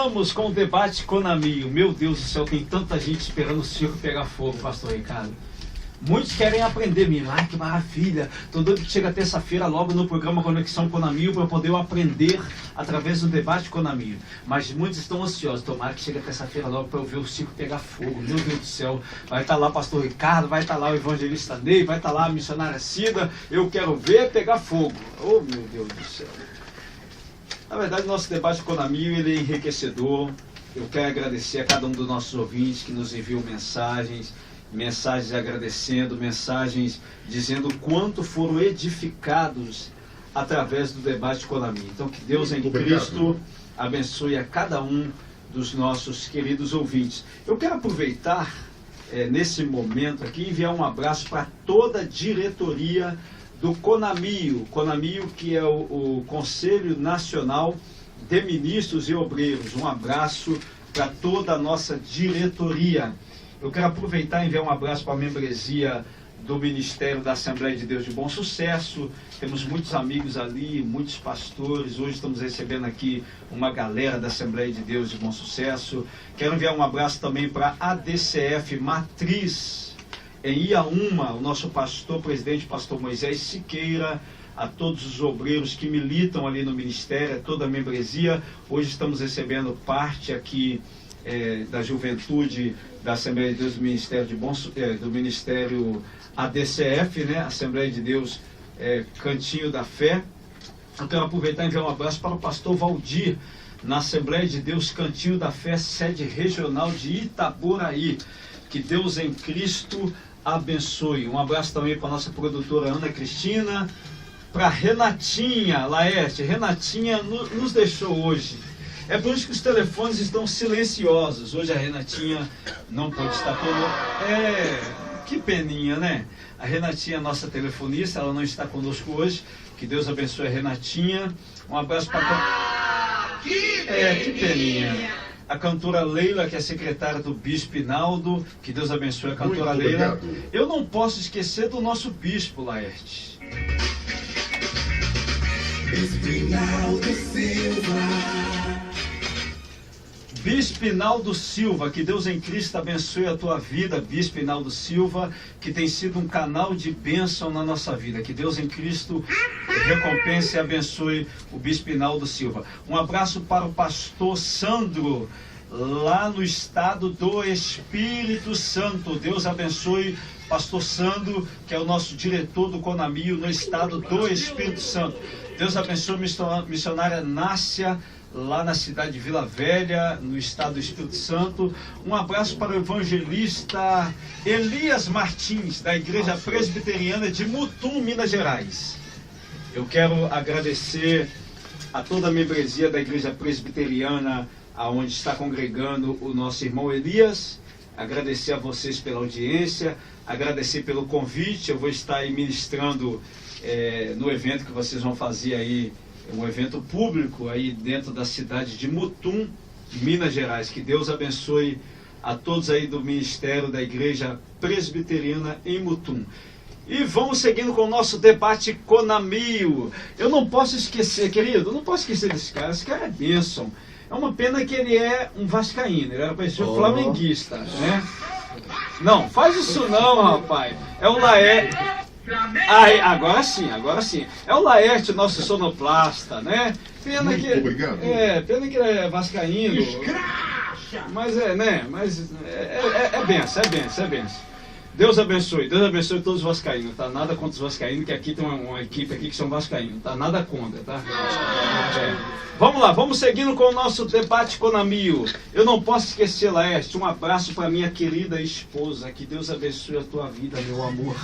Vamos com o debate Conamio. Meu Deus do céu, tem tanta gente esperando o circo pegar fogo, pastor Ricardo. Muitos querem aprender mesmo. Ai, que maravilha. Estou doido que chega terça-feira logo no programa Conexão Conamio para poder aprender através do debate Conamio. Mas muitos estão ansiosos. Tomara que chegue terça-feira logo para eu ver o circo pegar fogo. Meu Deus do céu. Vai estar lá o pastor Ricardo, vai estar lá o evangelista Ney, vai estar lá a missionária Cida. Eu quero ver pegar fogo. Oh, meu Deus do céu. Na verdade, nosso debate Conamio ele é enriquecedor. Eu quero agradecer a cada um dos nossos ouvintes que nos enviou mensagens agradecendo, mensagens dizendo o quanto foram edificados através do debate Conamio. Então, que Deus em Cristo abençoe a cada um dos nossos queridos ouvintes. Eu quero aproveitar nesse momento aqui e enviar um abraço para toda a diretoria do Conamio, que é o Conselho Nacional de Ministros e Obreiros. Um abraço para toda a nossa diretoria. Eu quero aproveitar e enviar um abraço para a membresia do Ministério da Assembleia de Deus de Bom Sucesso. Temos muitos amigos ali, muitos pastores. Hoje estamos recebendo aqui uma galera da Assembleia de Deus de Bom Sucesso. Quero enviar um abraço também para a ADCF Matriz, em Iaúma, o nosso presidente, pastor Moisés Siqueira, a todos os obreiros que militam ali no Ministério, a toda a membresia. Hoje estamos recebendo parte aqui da juventude da Assembleia de Deus do Ministério do Ministério ADCF, né? Assembleia de Deus Cantinho da Fé. Eu quero aproveitar e enviar um abraço para o pastor Valdir, na Assembleia de Deus Cantinho da Fé, sede regional de Itaboraí. Que Deus em Cristo abençoe. Um abraço também para a nossa produtora Ana Cristina, para Renatinha Laerte. Renatinha nos deixou hoje. É por isso que os telefones estão silenciosos. Hoje a Renatinha não pode estar conosco. Que peninha, né? A Renatinha é nossa telefonista, ela não está conosco hoje. Que Deus abençoe a Renatinha. Um abraço para... que peninha. A cantora Leila, que é secretária do Bispo Inaldo. Que Deus abençoe a cantora Leila. Eu não posso esquecer do nosso bispo, Laerte. Bispo Inaldo Silva, que Deus em Cristo abençoe a tua vida, Bispo Inaldo Silva, que tem sido um canal de bênção na nossa vida. Que Deus em Cristo recompense e abençoe o Bispo Inaldo Silva. Um abraço para o pastor Sandro, lá no estado do Espírito Santo. Deus abençoe pastor Sandro, que é o nosso diretor do Conamio no estado do Espírito Santo. Deus abençoe a missionária Nácia, lá na cidade de Vila Velha, no estado do Espírito Santo. Um abraço para o evangelista Elias Martins, da Igreja Presbiteriana de Mutum, Minas Gerais. Eu quero agradecer a toda a membresia da Igreja Presbiteriana, aonde está congregando o nosso irmão Elias. Agradecer a vocês pela audiência, agradecer pelo convite. Eu vou estar aí ministrando no evento que vocês vão fazer aí, um evento público aí dentro da cidade de Mutum, Minas Gerais. Que Deus abençoe a todos aí do Ministério da Igreja Presbiteriana em Mutum. E vamos seguindo com o nosso debate Conamio. Eu não posso esquecer, querido, eu não posso esquecer desse cara. Esse cara é bênção. É uma pena que ele é um vascaíno, ele era para ser um flamenguista, né? Não, faz isso não, rapaz. É o Laerte. Agora sim. É o Laerte, nosso sonoplasta, né? Pena muito que obrigado. Pena que ele é vascaíno. Mas né? Mas é benção. Deus abençoe todos os vascaínos, tá? Nada contra os vascaínos, que aqui tem uma equipe aqui que são vascaínos, tá? Nada contra, tá? Vamos lá, vamos seguindo com o nosso debate Conamio. Eu não posso esquecer, Laerte, um abraço para minha querida esposa. Que Deus abençoe a tua vida, meu amor.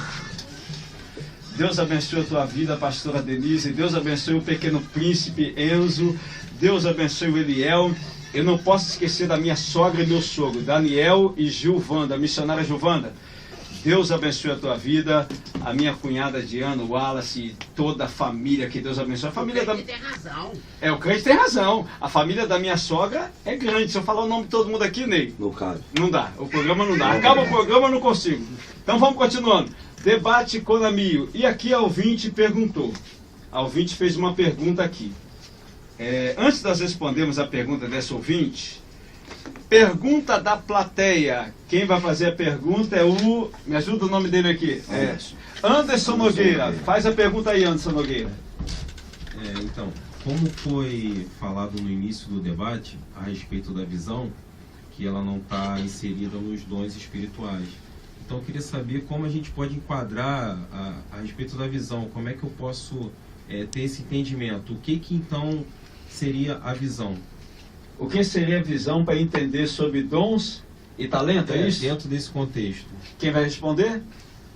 Deus abençoe a tua vida, pastora Denise. Deus abençoe o pequeno príncipe Enzo. Deus abençoe o Eliel. Eu não posso esquecer da minha sogra e meu sogro, Daniel e Gilvanda, a missionária Gilvanda. Deus abençoe a tua vida, a minha cunhada Diana, o Wallace e toda a família, que Deus abençoe. A família da... tem razão. O crente tem razão. A família da minha sogra é grande. Se eu falar o nome de todo mundo aqui, Ney, não cabe. Não dá, o programa não dá. Acaba o programa, eu não consigo. Então vamos continuando. Debate Conamio. E aqui a ouvinte perguntou. A ouvinte fez uma pergunta aqui. Antes de nós respondermos a pergunta dessa ouvinte, pergunta da plateia. Quem vai fazer a pergunta é o... Me ajuda o nome dele aqui. Anderson Nogueira. Faz a pergunta aí, Anderson Nogueira. Então, como foi falado no início do debate a respeito da visão, que ela não está inserida nos dons espirituais. Então eu queria saber como a gente pode enquadrar a respeito da visão, como é que eu posso ter esse entendimento, o que então seria a visão? O que seria a visão para entender sobre dons e talento, é isso? Dentro desse contexto. Quem vai responder?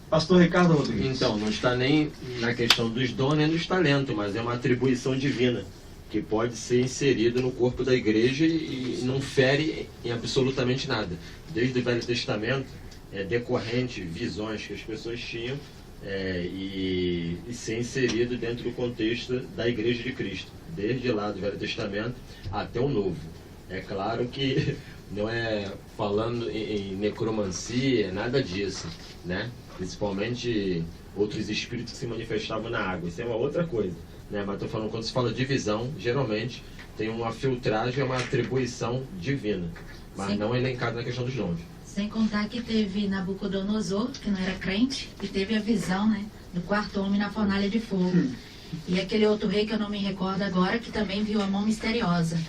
Pastor Ricardo Rodrigues. Então, não está nem na questão dos dons nem dos talentos, mas é uma atribuição divina, que pode ser inserido no corpo da igreja e não fere em absolutamente nada. Desde o Velho Testamento, decorrente visões que as pessoas tinham e ser inserido dentro do contexto da igreja de Cristo, desde lá do Velho Testamento até o Novo. É claro que não é falando em necromancia, nada disso, né? Principalmente outros espíritos que se manifestavam na água, isso é uma outra coisa. Mas estou falando, quando se fala de visão, geralmente tem uma filtragem, uma atribuição divina, mas não elencado na questão dos dons. Sem contar que teve Nabucodonosor, que não era crente, e teve a visão, né, do quarto homem na fornalha de fogo. E aquele outro rei que eu não me recordo agora, que também viu a mão misteriosa.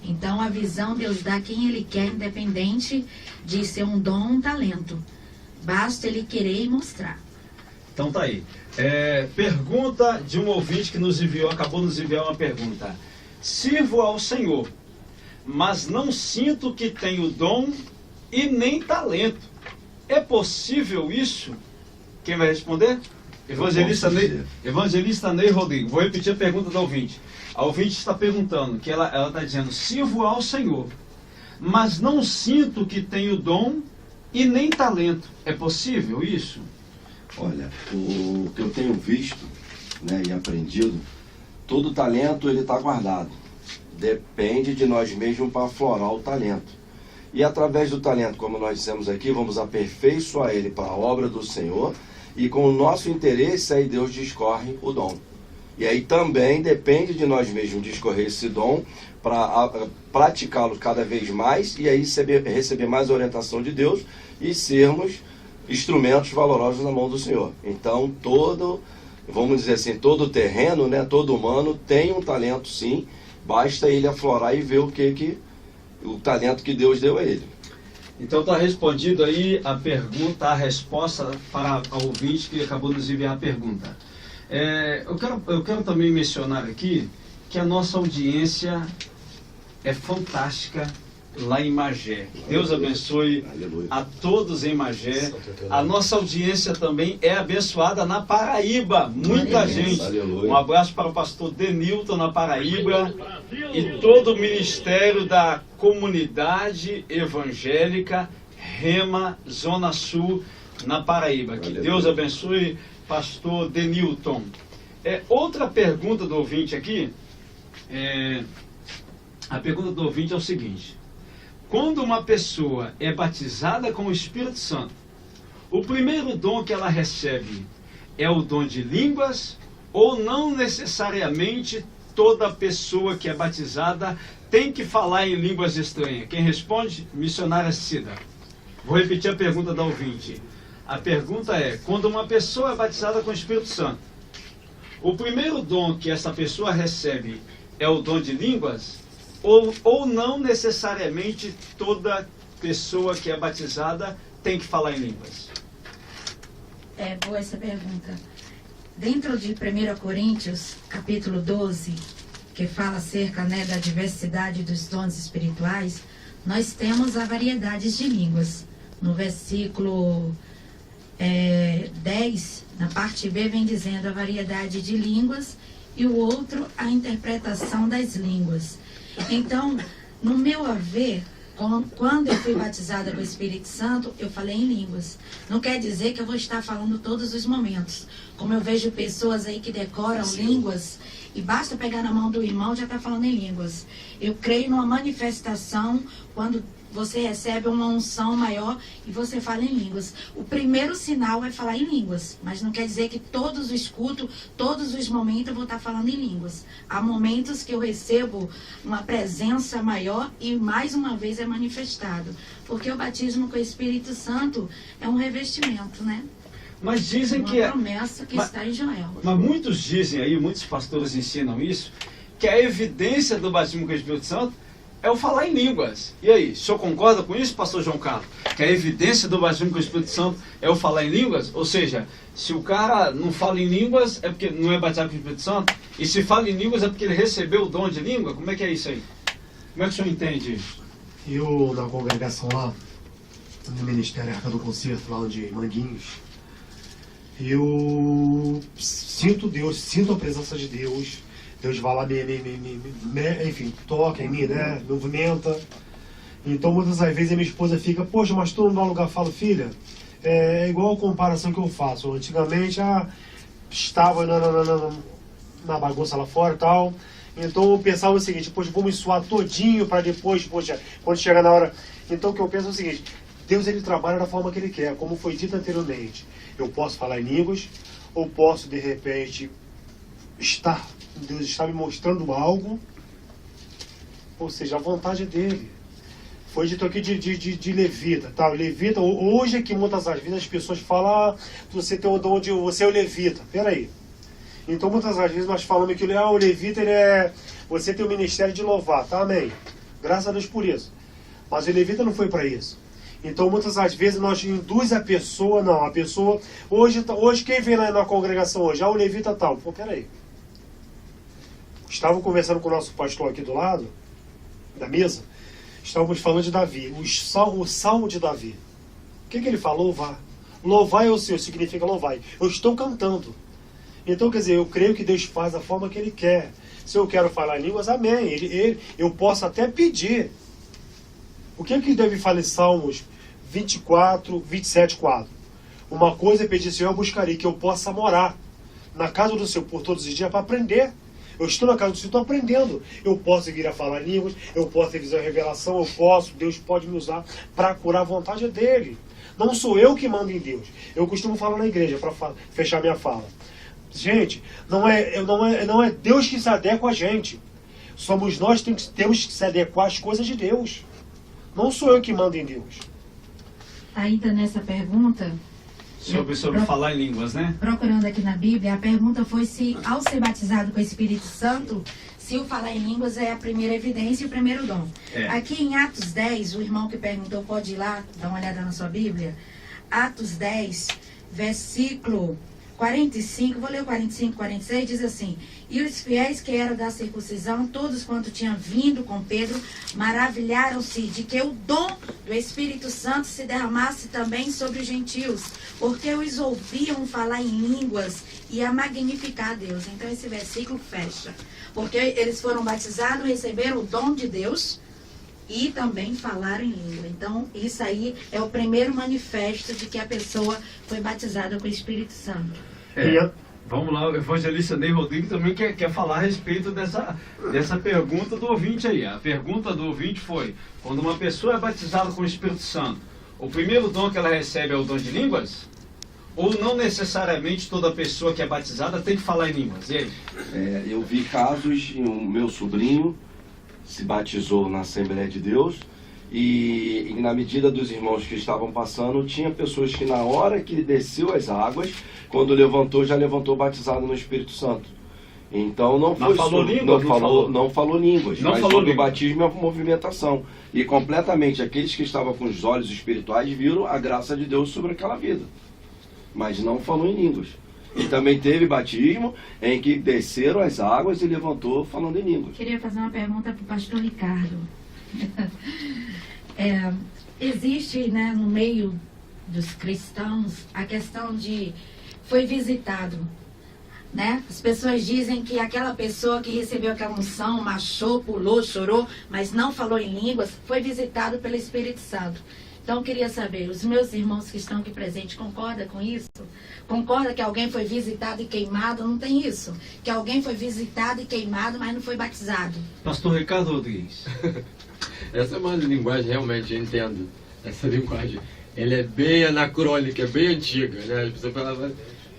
Então a visão Deus dá a quem Ele quer, independente de ser um dom ou um talento. Basta Ele querer e mostrar. Então tá aí. Pergunta de um ouvinte que nos enviou, acabou de nos enviar uma pergunta. Sirvo ao Senhor, mas não sinto que tenho dom e nem talento. É possível isso? Quem vai responder? Evangelista Ney Rodrigues. Vou repetir a pergunta do ouvinte. A ouvinte está perguntando, que ela está dizendo, sirvo ao Senhor, mas não sinto que tenho dom e nem talento. É possível isso? Olha, o que eu tenho visto, né, e aprendido, todo talento ele está guardado. Depende de nós mesmos para aflorar o talento. E através do talento, como nós dissemos aqui, vamos aperfeiçoar ele para a obra do Senhor. E com o nosso interesse, aí Deus discorre o dom. E aí também depende de nós mesmos discorrer esse dom para praticá-lo cada vez mais e aí receber mais orientação de Deus e sermos instrumentos valorosos na mão do Senhor. Então vamos dizer assim, todo terreno, né, todo humano tem um talento sim, basta ele aflorar e ver o talento que Deus deu a ele. Então está respondido aí a pergunta, a resposta para o ouvinte que acabou de nos enviar a pergunta. Eu quero também mencionar aqui que a nossa audiência é fantástica lá em Magé. Deus abençoe a todos em Magé. A nossa audiência também é abençoada na Paraíba. Muita gente. Um abraço para o pastor Denilton na Paraíba e todo o ministério da comunidade evangélica Rema Zona Sul na Paraíba. Que Deus abençoe, pastor Denilton. Outra pergunta do ouvinte aqui. A pergunta do ouvinte é o seguinte: quando uma pessoa é batizada com o Espírito Santo, o primeiro dom que ela recebe é o dom de línguas, ou não necessariamente toda pessoa que é batizada tem que falar em línguas estranhas? Quem responde? Missionária Cida. Vou repetir a pergunta da ouvinte. A pergunta é: quando uma pessoa é batizada com o Espírito Santo, o primeiro dom que essa pessoa recebe é o dom de línguas? Ou não necessariamente toda pessoa que é batizada tem que falar em línguas? É boa essa pergunta. Dentro de 1 Coríntios, capítulo 12, que fala acerca, né, da diversidade dos dons espirituais, nós temos a variedade de línguas. No versículo 10, na parte B, vem dizendo a variedade de línguas e o outro, a interpretação das línguas. Então, no meu haver, quando eu fui batizada com o Espírito Santo, eu falei em línguas. Não quer dizer que eu vou estar falando todos os momentos. Como eu vejo pessoas aí que decoram línguas E basta pegar na mão do irmão, já está falando em línguas. Eu creio numa manifestação quando você recebe uma unção maior e você fala em línguas. O primeiro sinal é falar em línguas, mas não quer dizer que todos os cultos, todos os momentos eu vou estar falando em línguas. Há momentos que eu recebo uma presença maior e mais uma vez é manifestado. Porque o batismo com o Espírito Santo é um revestimento, né? Mas dizem uma que promessa que está em Joel. Mas muitos dizem aí, muitos pastores ensinam isso, que a evidência do batismo com o Espírito Santo é o falar em línguas. E aí, o senhor concorda com isso, pastor João Carlos? Que a evidência do batismo com o Espírito Santo é o falar em línguas? Ou seja, se o cara não fala em línguas, é porque não é batizado com o Espírito Santo? E se fala em línguas, é porque ele recebeu o dom de língua? Como é que é isso aí? Como é que o senhor entende isso? Eu, na congregação lá, no Ministério Arca do Concerto, lá de Manguinhos, eu sinto Deus, sinto a presença de Deus. Deus vai lá, enfim, toca em mim, né? Movimenta. Então, muitas das vezes, a minha esposa fica, poxa, mas tu não dá um lugar. Falo, filha, é igual a comparação que eu faço. Antigamente, estava na bagunça lá fora e tal. Então, eu pensava o seguinte, poxa, vamos suar todinho para depois, poxa, quando chegar na hora. Então, o que eu penso é o seguinte, Deus, ele trabalha da forma que ele quer, como foi dito anteriormente. Eu posso falar em línguas, ou posso, de repente, Deus está me mostrando algo, ou seja, a vontade dele. Foi dito aqui de levita, tá? Levita, hoje é que muitas das vezes as pessoas falam, você tem o dom de, você é o levita. Peraí. Então muitas das vezes nós falamos que o levita, você tem o ministério de louvar, tá? Amém. Graças a Deus por isso. Mas o levita não foi para isso. Então muitas das vezes nós induz a pessoa, não, a pessoa, hoje quem vem lá na congregação hoje? O levita tal. Pô, peraí. Estava conversando com o nosso pastor aqui do lado, da mesa, estávamos falando de Davi, o salmo de Davi. O que ele falou? Louvar. Louvar é o Senhor, significa louvar. Eu estou cantando. Então, quer dizer, eu creio que Deus faz da forma que Ele quer. Se eu quero falar línguas, amém. Eu posso até pedir. O que deve falar em Salmos 24, 27, 4? Uma coisa é pedir, Senhor, eu buscarei que eu possa morar na casa do Senhor por todos os dias para aprender. Eu estou na casa do Senhor, estou aprendendo. Eu posso vir a falar línguas, eu posso ter visão e revelação, Deus pode me usar para curar a vontade dEle. Não sou eu que mando em Deus. Eu costumo falar na igreja, para fechar minha fala. Gente, não é Deus que se adequa a gente. Somos nós que temos que se adequar às coisas de Deus. Não sou eu que mando em Deus. Ainda nessa pergunta... Sobre falar em línguas, né? Procurando aqui na Bíblia, a pergunta foi se, ao ser batizado com o Espírito Santo, se o falar em línguas é a primeira evidência e o primeiro dom. Aqui em Atos 10, o irmão que perguntou pode ir lá, dar uma olhada na sua Bíblia. Atos 10, versículo 45, vou ler o 45, 46, diz assim: e os fiéis que eram da circuncisão, todos quanto tinham vindo com Pedro, maravilharam-se de que o dom do Espírito Santo se derramasse também sobre os gentios, porque os ouviam falar em línguas e a magnificar a Deus. Então esse versículo fecha, porque eles foram batizados, receberam o dom de Deus e também falaram em língua. Então isso aí é o primeiro manifesto de que a pessoa foi batizada com o Espírito Santo. Vamos lá, o evangelista Ney Rodrigues também quer falar a respeito dessa pergunta do ouvinte aí. A pergunta do ouvinte foi: quando uma pessoa é batizada com o Espírito Santo, o primeiro dom que ela recebe é o dom de línguas? Ou não necessariamente toda pessoa que é batizada tem que falar em línguas? E aí? Eu vi casos, o meu sobrinho se batizou na Assembleia de Deus e na medida dos irmãos que estavam passando, tinha pessoas que na hora que desceu as águas, quando levantou, já levantou batizado no Espírito Santo. Então não foi não falou línguas, mas o batismo é uma movimentação. E completamente aqueles que estavam com os olhos espirituais viram a graça de Deus sobre aquela vida. Mas não falou em línguas. E também teve batismo em que desceram as águas e levantou falando em línguas. Queria fazer uma pergunta para o pastor Ricardo. Existe, né, no meio dos cristãos a questão de foi visitado, né? As pessoas dizem que aquela pessoa que recebeu aquela unção, marchou, pulou, chorou, mas não falou em línguas, foi visitado pelo Espírito Santo. Então, eu queria saber, os meus irmãos que estão aqui presentes concordam com isso? Concorda que alguém foi visitado e queimado? Não tem isso. Que alguém foi visitado e queimado, mas não foi batizado. Pastor Ricardo Rodrigues. Essa é uma linguagem, realmente, eu entendo. Essa linguagem, ela é bem anacrônica, é bem antiga, né? As pessoas falavam,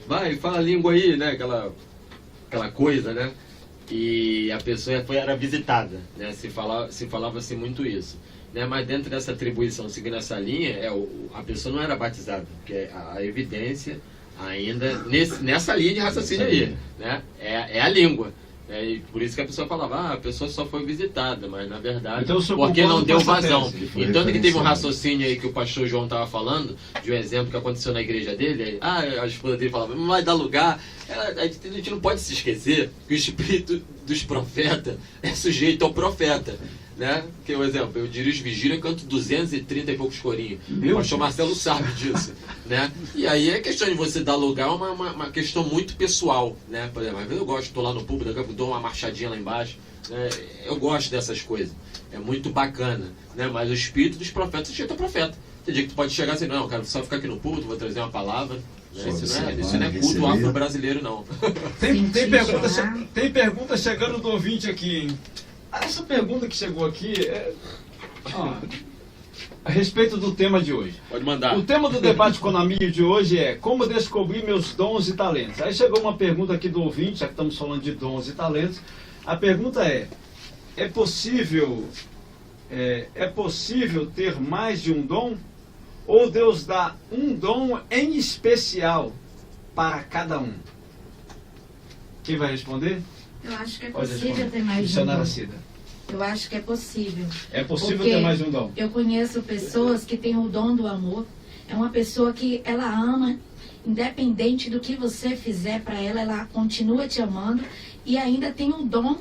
vai, fala a língua aí, né? Aquela coisa, né? E a pessoa era visitada, né? Se falava-se muito isso. Né? Mas dentro dessa atribuição, seguindo essa linha, a pessoa não era batizada, porque a evidência ainda nessa linha de raciocínio aí, né? É a língua. E por isso que a pessoa falava, a pessoa só foi visitada, mas na verdade, então, porque não deu vazão. Então, Então que teve um raciocínio aí que o pastor João estava falando, de um exemplo que aconteceu na igreja dele, a esposa dele falava, não vai dar lugar. A gente não pode se esquecer que o espírito dos profetas é sujeito ao profeta. Né? Que é um exemplo, eu dirijo vigília e canto 230 e poucos corinhos. O pastor Marcelo sabe disso. Né? E aí é questão de você dar lugar a uma questão muito pessoal. Né? Por exemplo, eu gosto, estou lá no público, daqui a pouco dou uma marchadinha lá embaixo. Né? Eu gosto dessas coisas. É muito bacana. Né? Mas o espírito dos profetas é sujeito ao profeta. Tem dia que tu pode chegar assim, não, eu quero só ficar aqui no púlpito, vou trazer uma palavra. Né? Isso não é culto afro-brasileiro, não. Tem pergunta chegando do ouvinte aqui, hein? Essa pergunta que chegou aqui é a respeito do tema de hoje. Pode mandar. O tema do debate Conamio de hoje é como descobrir meus dons e talentos. Aí chegou uma pergunta aqui do ouvinte, já que estamos falando de dons e talentos. A pergunta é possível ter mais de um dom? Ou Deus dá um dom em especial para cada um? Quem vai responder? Eu acho que é Pode possível responder. ter mais de um Missionária dom. Cida. Eu acho que é possível. É possível Porque ter mais de um dom? Eu conheço pessoas que têm o dom do amor. É uma pessoa que ela ama, independente do que você fizer para ela, ela continua te amando e ainda tem um dom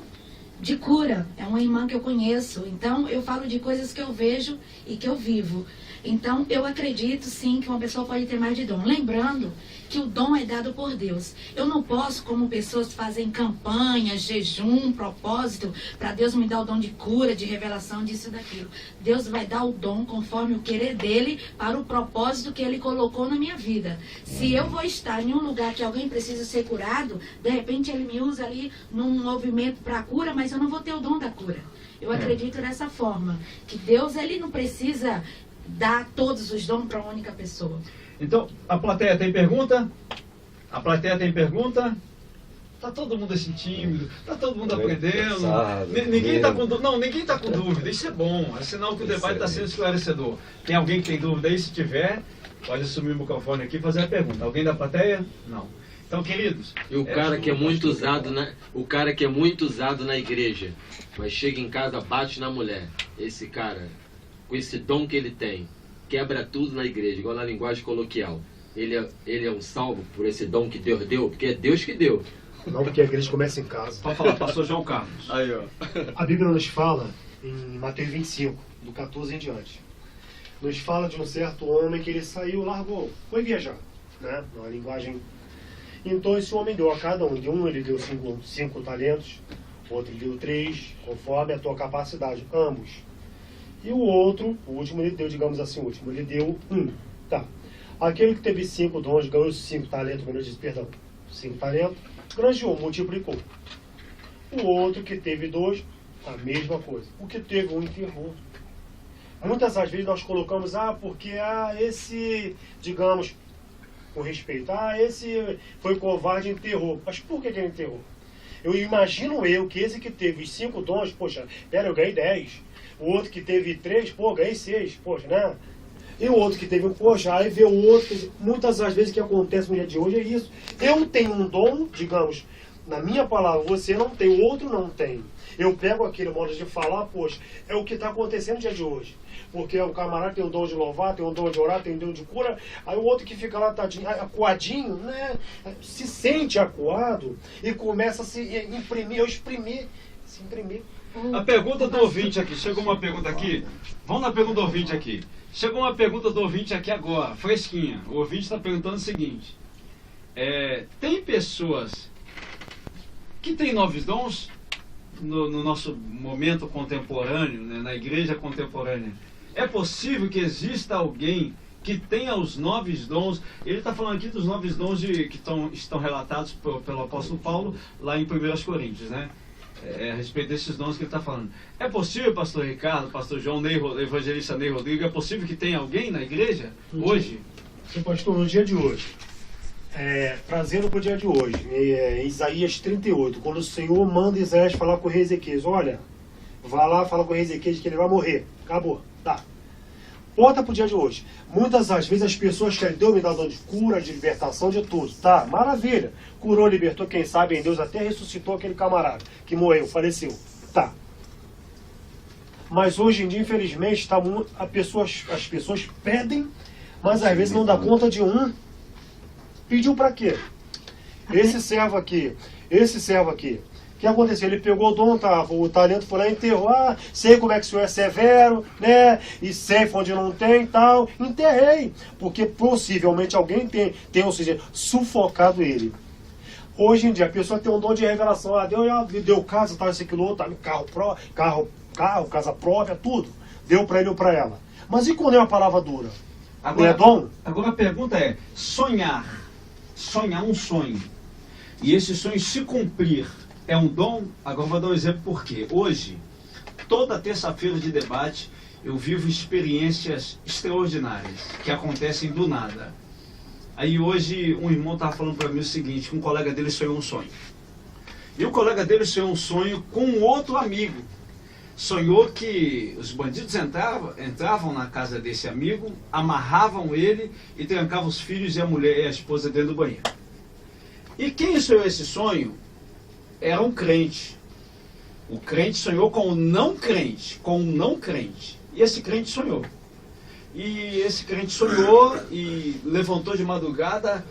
de cura. É uma irmã que eu conheço. Então, eu falo de coisas que eu vejo e que eu vivo. Então, eu acredito sim que uma pessoa pode ter mais de dom. Lembrando que o dom é dado por Deus. Eu não posso, como pessoas, fazer campanha, jejum, propósito, para Deus me dar o dom de cura, de revelação, disso e daquilo. Deus vai dar o dom conforme o querer dele, para o propósito que ele colocou na minha vida. Se eu vou estar em um lugar que alguém precisa ser curado, de repente ele me usa ali num movimento para a cura, mas eu não vou ter o dom da cura. Eu acredito dessa forma, que Deus ele não precisa dar todos os dons para uma única pessoa. Então, a plateia tem pergunta? A plateia tem pergunta? Tá todo mundo assim tímido, tá todo mundo aprendendo. Ninguém tá com dúvida. Não, ninguém tá com dúvida. Isso é bom. É sinal que o debate está sendo esclarecedor. Tem alguém que tem dúvida aí? Se tiver, pode assumir o microfone aqui e fazer a pergunta. Alguém da plateia? Não. Então, queridos. E o cara que é muito usado na igreja, mas chega em casa, bate na mulher. Esse cara, com esse dom que ele tem, quebra tudo na igreja, igual na linguagem coloquial. Ele é um salvo por esse dom que Deus deu, porque é Deus que deu. Não, porque a igreja começa em casa. Pode falar, pastor João Carlos. Aí, ó. A Bíblia nos fala, em Mateus 25, do 14 em diante, nos fala de um certo homem que ele saiu, largou, foi viajar, né? Uma linguagem. Então esse homem deu a cada um, de um ele deu 5 talentos, outro deu 3, conforme a tua capacidade, ambos. E o outro, o último, ele deu, digamos assim, o último, ele deu 1. Tá. Aquele que teve 5 dons, ganhou 5 talentos, 5 talentos, granjeou, multiplicou. O outro que teve 2, a mesma coisa. O que teve 1, enterrou. Muitas das vezes nós colocamos, porque esse, digamos, com respeito, esse foi covarde e enterrou. Mas por que ele enterrou? Eu imagino que esse que teve os 5 dons, poxa, eu ganhei 10. O outro que teve 3, ganhei 6, poxa, né? E o outro que teve, aí vê o outro. Muitas das vezes o que acontece no dia de hoje é isso. Eu tenho um dom, digamos, na minha palavra, você não tem, o outro não tem. Eu pego aquele modo de falar, poxa, é o que está acontecendo no dia de hoje. Porque o camarada tem o dom de louvar, tem o dom de orar, tem o dom de cura, aí o outro que fica lá, tadinho, acuadinho, né? Se sente acuado e começa a se exprimir. A pergunta do ouvinte aqui, chegou uma pergunta aqui. Vamos na pergunta do ouvinte aqui. Chegou uma pergunta do ouvinte aqui agora, fresquinha. O ouvinte está perguntando o seguinte: tem pessoas que têm novos dons no nosso momento contemporâneo, né, na igreja contemporânea? É possível que exista alguém que tenha os 9 dons? Ele está falando aqui dos 9 dons que estão relatados pelo apóstolo Paulo lá em 1 Coríntios, né? A respeito desses dons que ele está falando. É possível, pastor Ricardo, pastor João, evangelista Ney Rodrigo, é possível que tenha alguém na igreja hoje? Sim, pastor, no dia de hoje, trazendo para o dia de hoje, em Isaías 38, quando o Senhor manda Isaías falar com o rei Ezequias, olha, vá lá, fala com o rei Ezequias que ele vai morrer. Acabou. Tá. Bota pro dia de hoje. Muitas das vezes as pessoas querem, Deus me dá dom de cura, de libertação, de tudo. Tá, maravilha. Curou, libertou, quem sabe em Deus até ressuscitou aquele camarada que morreu, faleceu. Tá. Mas hoje em dia, infelizmente, as pessoas pedem, mas às vezes não dá conta de um. Pediu para quê? Esse servo aqui. O que aconteceu? Ele pegou o dom, o talento foi lá e enterrou. Ah, sei como é que o senhor é severo, né? E sei onde não tem e tal. Enterrei. Porque possivelmente alguém tem, ou seja, sufocado ele. Hoje em dia, a pessoa tem um dom de revelação. Ah, Deus deu casa, tal, esse aquilo outro, carro, casa própria, tudo. Deu para ele ou para ela. Mas e quando é uma palavra dura? Agora, não é dom? Agora a pergunta é, sonhar um sonho, e esse sonho se cumprir, é um dom? Agora vou dar um exemplo por quê. Hoje, toda terça-feira de debate, eu vivo experiências extraordinárias, que acontecem do nada. Aí hoje, um irmão estava falando para mim o seguinte, que um colega dele sonhou um sonho. E o colega dele sonhou um sonho com um outro amigo. Sonhou que os bandidos entravam na casa desse amigo, amarravam ele e trancavam os filhos e a mulher e a esposa dentro do banheiro. E quem sonhou esse sonho era um crente. O crente sonhou com o não crente, E esse crente sonhou. E esse crente sonhou e levantou de madrugada,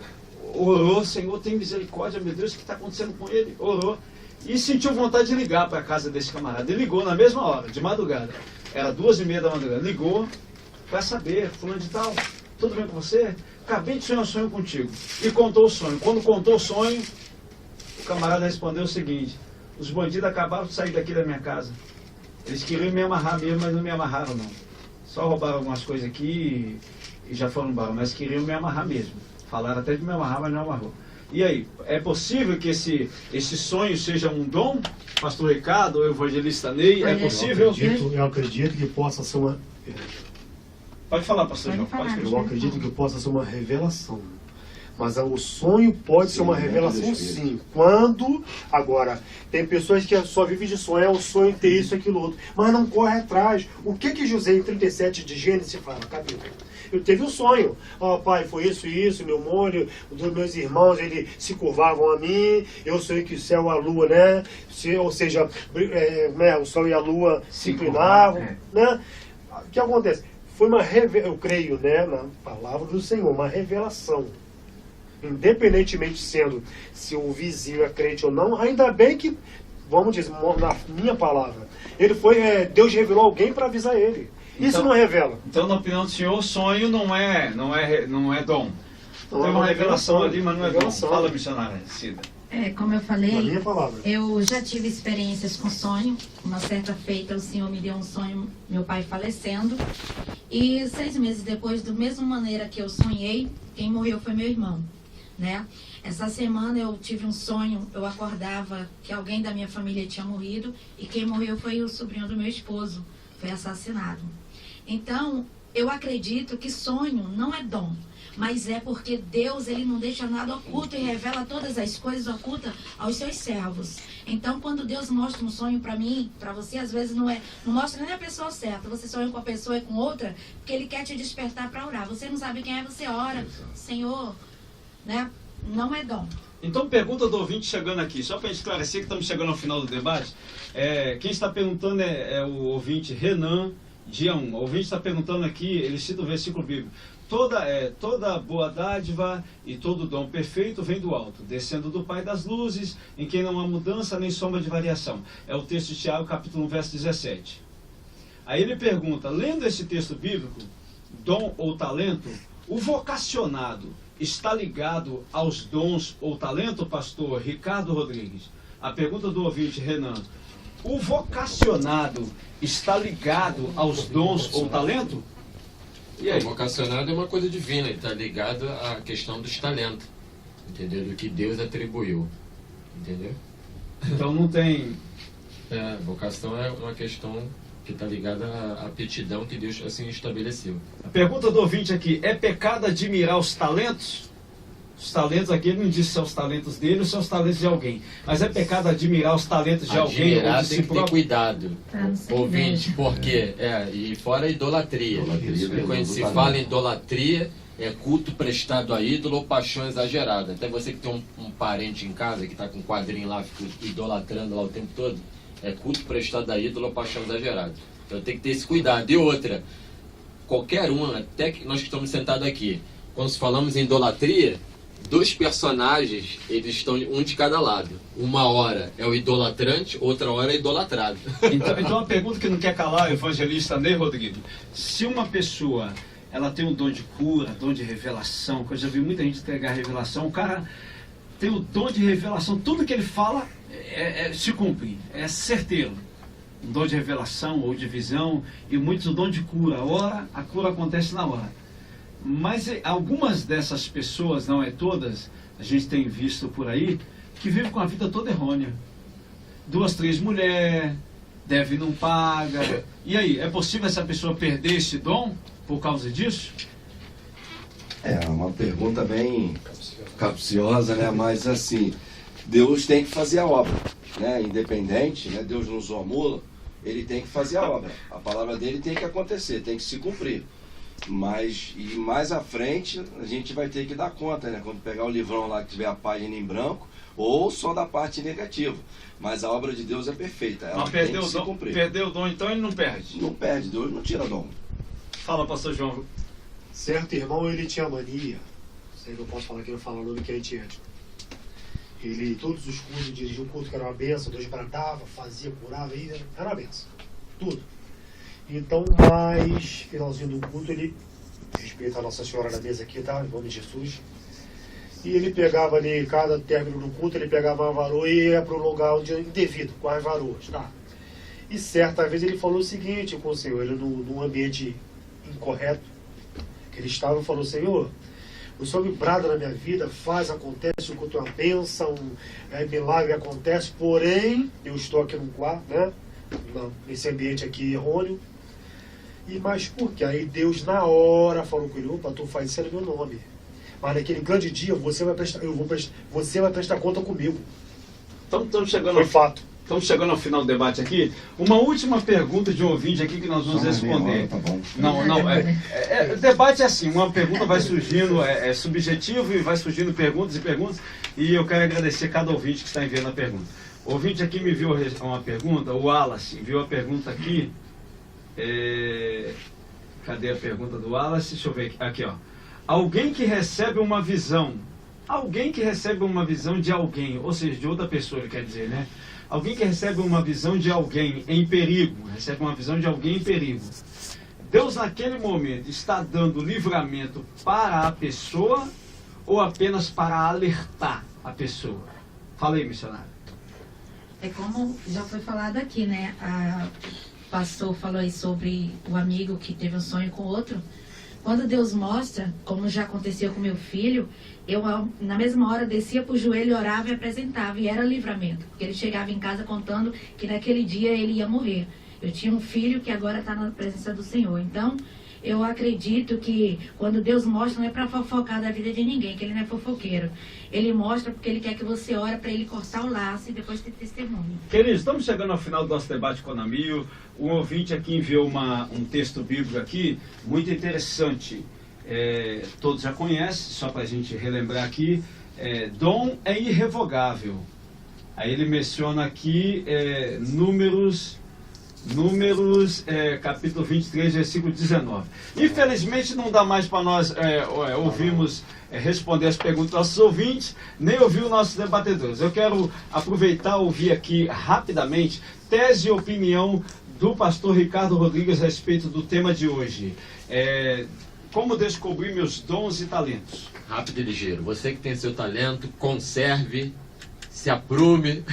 orou, Senhor, tem misericórdia, meu Deus, o que está acontecendo com ele? Orou. E sentiu vontade de ligar para a casa desse camarada. Ele ligou na mesma hora, de madrugada. Era 2h30 da madrugada. Ligou para saber, fulano de tal, tudo bem com você? Acabei de sonhar um sonho contigo. E contou o sonho. Quando contou o sonho, o camarada respondeu o seguinte, os bandidos acabaram de sair daqui da minha casa. Eles queriam me amarrar mesmo, mas não me amarraram não. Só roubaram algumas coisas aqui e já foram embora, mas queriam me amarrar mesmo. Falaram até de me amarrar, mas não amarrou. E aí, é possível que esse sonho seja um dom, pastor Ricardo, ou evangelista Ney? É possível? Eu acredito que possa ser uma... Pode falar, pastor João. Eu acredito que possa ser uma revelação. Mas o sonho pode ser uma revelação, sim. Quando, agora, tem pessoas que só vivem de sonhar, o sonho ter isso, aquilo, outro, mas não corre atrás. O que José, em 37 de Gênesis, fala? Cadê? Eu teve um sonho. Ó, pai, foi isso, meu molho, os meus irmãos, eles se curvavam a mim, eu sei que o céu e a lua, né? Ou seja, o sol e a lua se inclinavam, né? O que acontece? Foi uma revelação, eu creio, né, na palavra do Senhor, uma revelação. Independentemente sendo se o vizinho é crente ou não, ainda bem que, vamos dizer, na minha palavra, ele foi, Deus revelou alguém para avisar ele. Isso então, não revela. Então, na opinião do senhor, sonho não é dom. Tem uma revelação ali, mas não é dom. Fala, missionária Cida. Como eu falei, na minha palavra, eu já tive experiências com sonho. Uma certa feita, o Senhor me deu um sonho, meu pai falecendo. E 6 meses depois, da mesma maneira que eu sonhei, quem morreu foi meu irmão, né? Essa semana eu tive um sonho, eu acordava que alguém da minha família tinha morrido e quem morreu foi o sobrinho do meu esposo, foi assassinado. Então, eu acredito que sonho não é dom, mas é porque Deus, ele não deixa nada oculto e revela todas as coisas ocultas aos seus servos. Então, quando Deus mostra um sonho para mim, para você, às vezes não mostra nem a pessoa certa. Você sonha com a pessoa e com outra, porque ele quer te despertar para orar. Você não sabe quem é, você ora, Senhor, né? Não é dom. Então, pergunta do ouvinte chegando aqui, só para esclarecer que estamos chegando ao final do debate. Quem está perguntando é o ouvinte Renan, dia 1. O ouvinte está perguntando aqui, ele cita o versículo bíblico. Toda boa dádiva e todo dom perfeito vem do alto, descendo do Pai das luzes, em quem não há mudança nem sombra de variação. É o texto de Tiago, capítulo 1, verso 17. Aí ele pergunta, lendo esse texto bíblico, dom ou talento, o vocacionado está ligado aos dons ou talento, pastor Ricardo Rodrigues? A pergunta do ouvinte Renan, o vocacionado está ligado aos dons ou talento? E aí? O vocacionado é uma coisa divina, ele está ligado à questão dos talentos, entendeu? Do que Deus atribuiu, entendeu? Então não tem... Vocação é uma questão que está ligada à aptidão que Deus assim estabeleceu. A pergunta do ouvinte aqui, é pecado admirar os talentos? Os talentos aqui, ele não disse se são os talentos dele ou se são os talentos de alguém. Mas é pecado admirar os talentos de alguém ou Admirar de tem si que ter próprio? cuidado, Pra não ser ouvinte, inveja. porque e fora a idolatria. Idolatria, Porque quando se do fala em idolatria, é culto prestado a ídolo ou paixão exagerada. Até você que tem um parente em casa que está com um quadrinho lá, fica idolatrando lá o tempo todo, é culto prestado a ídolo ou paixão exagerada. Então tem que ter esse cuidado. E outra, qualquer um, até que nós que estamos sentados aqui, quando falamos em idolatria, dois personagens, eles estão um de cada lado. Uma hora é o idolatrante, outra hora é idolatrado. Então a pergunta que não quer calar, evangelista Ney Rodrigues, se uma pessoa ela tem um dom de cura, dom de revelação, que eu já vi muita gente entregar revelação, o cara tem o dom de revelação, tudo que ele fala se cumpre, é certeiro. Um dom de revelação ou de visão, e muitos o dom de cura. A cura acontece na hora. Mas algumas dessas pessoas, não é todas, a gente tem visto por aí, que vivem com a vida toda errônea. 2, 3 mulheres, deve e não paga. E aí, é possível essa pessoa perder esse dom por causa disso? É uma pergunta bem capciosa, né? Mas assim, Deus tem que fazer a obra, né? Independente, né? Deus não usou a mula, ele tem que fazer a obra. A palavra dele tem que acontecer, tem que se cumprir. Mas, e mais à frente, a gente vai ter que dar conta, né? Quando pegar o livrão lá que tiver a página em branco, ou só da parte negativa. Mas a obra de Deus é perfeita, ela Mas tem perdeu que o se dom, cumprir. perdeu o dom, então ele não perde. Não perde, Deus não tira dom. Fala, pastor João. Certo irmão, ele tinha mania, sei que eu posso falar que eu falo o nome que é antiético. Ele, todos os cultos, dirigia um culto que era uma benção, Deus bradava, fazia, curava, e era uma benção. Tudo. Então, mais finalzinho do culto, ele respeita a Nossa Senhora da mesa aqui, tá? Em nome de Jesus. E ele pegava ali, cada término do culto, ele pegava uma varoa e ia para um lugar onde indevido, com as varoas, tá? E certa vez ele falou o seguinte com o Senhor, ele num ambiente incorreto que ele estava, falou: Senhor, o Senhor me brada na minha vida, faz, acontece, o culto é uma bênção, milagre acontece, porém, eu estou aqui num quarto, né? Nesse ambiente aqui errôneo. E mas por quê? Aí Deus na hora falou com ele: opa, tu faz isso no meu nome. Mas naquele grande dia você vai prestar conta comigo. Estamos chegando, Foi fato. estamos chegando ao final do debate aqui. Uma última pergunta de um ouvinte aqui que nós vamos responder. Tá bom. Não, o debate é assim, uma pergunta vai surgindo, é subjetivo e vai surgindo perguntas e perguntas, e eu quero agradecer cada ouvinte que está enviando a pergunta. O ouvinte aqui me enviou uma pergunta, o Wallace enviou a pergunta aqui. Cadê a pergunta do Wallace? Deixa eu ver aqui, ó. Alguém que recebe uma visão de alguém, ou seja, de outra pessoa, ele quer dizer, né? Alguém que recebe uma visão de alguém em perigo, Deus naquele momento está dando livramento para a pessoa ou apenas para alertar a pessoa? Fala aí, missionário. É como já foi falado aqui, né? O pastor falou aí sobre o amigo que teve um sonho com outro. Quando Deus mostra, como já aconteceu com meu filho, eu na mesma hora descia para o joelho, orava e apresentava, e era livramento. Porque ele chegava em casa contando que naquele dia ele ia morrer. Eu tinha um filho que agora está na presença do Senhor. Então, eu acredito que quando Deus mostra, não é para fofocar da vida de ninguém, que ele não é fofoqueiro. Ele mostra porque ele quer que você ore para ele cortar o laço e depois ter testemunho. Queridos, estamos chegando ao final do nosso debate com a Namil. Um ouvinte aqui enviou um texto bíblico aqui, muito interessante. Todos já conhecem, só para a gente relembrar aqui. Dom é irrevogável. Aí ele menciona aqui Números, capítulo 23, versículo 19. Infelizmente não dá mais para nós ouvirmos responder as perguntas dos nossos ouvintes, nem ouvir os nossos debatedores. Eu quero aproveitar e ouvir aqui rapidamente tese e opinião do pastor Ricardo Rodrigues a respeito do tema de hoje. Como descobrir meus dons e talentos? Rápido e ligeiro. Você que tem seu talento, conserve, se aprume,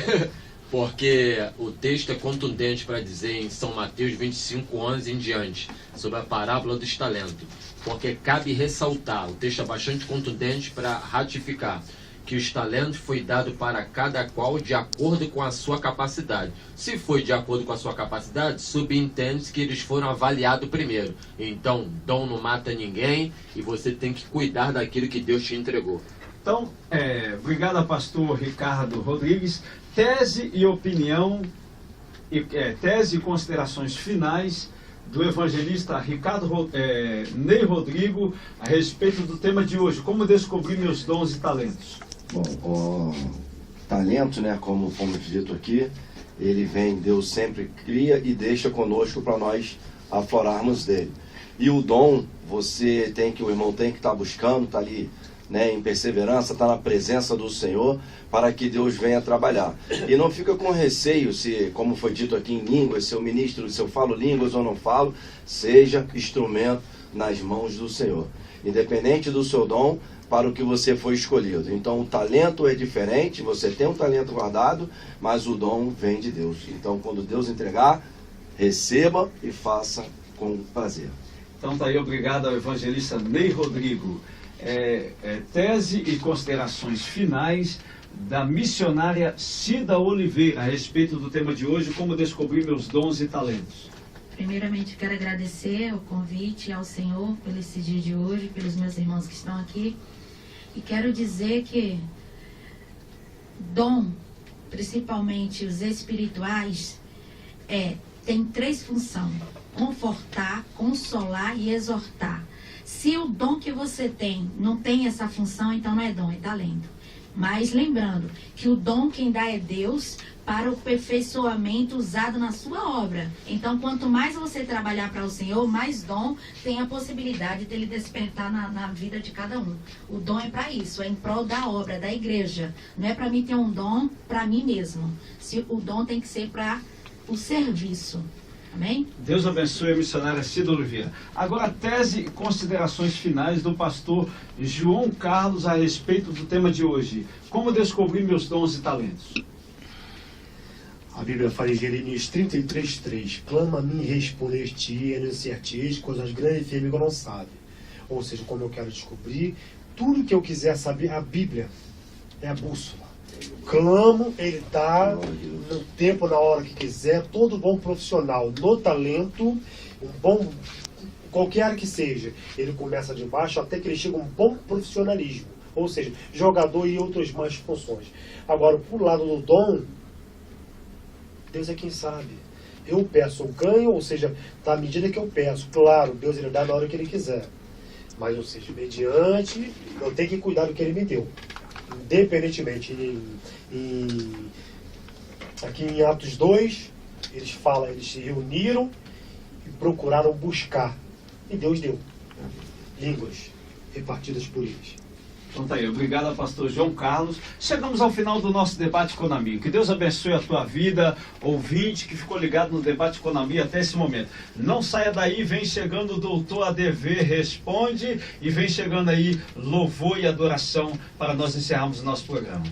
porque o texto é contundente para dizer em São Mateus 25:11 em diante, sobre a parábola dos talentos. Porque cabe ressaltar, o texto é bastante contundente para ratificar, que os talentos foi dado para cada qual de acordo com a sua capacidade. Se foi de acordo com a sua capacidade, subentende-se que eles foram avaliados primeiro. Então, dom não mata ninguém e você tem que cuidar daquilo que Deus te entregou. Então, obrigado, pastor Ricardo Rodrigues. Tese e opinião, tese e considerações finais do evangelista Ney Rodrigo a respeito do tema de hoje, como descobrir meus dons e talentos. Bom, o talento, né, como fomos dito aqui, ele vem, Deus sempre cria e deixa conosco para nós aflorarmos dele. E o dom, o irmão tem que estar buscando, está ali, né, em perseverança, está na presença do Senhor, para que Deus venha trabalhar. E não fica com receio, se, como foi dito aqui em línguas, se eu ministro, se eu falo línguas ou não falo, seja instrumento nas mãos do Senhor. Independente do seu dom, para o que você foi escolhido. Então o talento é diferente, você tem um talento guardado, mas o dom vem de Deus. Então quando Deus entregar, receba e faça com prazer. Então tá aí, obrigado ao evangelista Ney Rodrigo. Tese e considerações finais da missionária Cida Oliveira a respeito do tema de hoje, como descobrir meus dons e talentos. Primeiramente, quero agradecer o convite ao Senhor pelo esse dia de hoje, pelos meus irmãos que estão aqui. E quero dizer que dom, principalmente os espirituais, tem 3 funções: confortar, consolar e exortar. Se o dom que você tem não tem essa função, então não é dom, é talento. Mas lembrando que o dom quem dá é Deus, para o aperfeiçoamento usado na sua obra. Então, quanto mais você trabalhar para o Senhor, mais dom tem a possibilidade dele despertar na vida de cada um. O dom é para isso, é em prol da obra, da igreja. Não é para mim ter um dom para mim mesmo. O dom tem que ser para o serviço. Amém? Deus abençoe a missionária Cida Oliveira. Agora, tese e considerações finais do pastor João Carlos a respeito do tema de hoje. Como descobrir meus dons e talentos? A Bíblia fala em Jeremias 33:3: clama a mim e responder-te-ei, anunciar-te-eis coisas grandes e firmes que eu não sabe. Ou seja, como eu quero descobrir, tudo que eu quiser saber, a Bíblia é a bússola. Clamo, ele dá no tempo, na hora que quiser. Todo bom profissional no talento, qualquer que seja, ele começa de baixo até que ele chega a um bom profissionalismo. Ou seja, jogador e outras mais funções. Agora, por lado do dom, Deus é quem sabe. Eu peço, eu ganho, ou seja, à medida que eu peço. Claro, Deus ele dá na hora que ele quiser. Mas, ou seja, mediante, eu tenho que cuidar do que ele me deu. Independentemente, aqui em Atos 2, eles se reuniram e procuraram buscar. E Deus deu línguas repartidas por eles. Então tá aí, obrigado ao pastor João Carlos. Chegamos ao final do nosso debate Economia. Que Deus abençoe a tua vida, ouvinte que ficou ligado no debate Economia até esse momento. Não saia daí, vem chegando o doutor ADV Responde e vem chegando aí louvor e adoração para nós encerrarmos o nosso programa.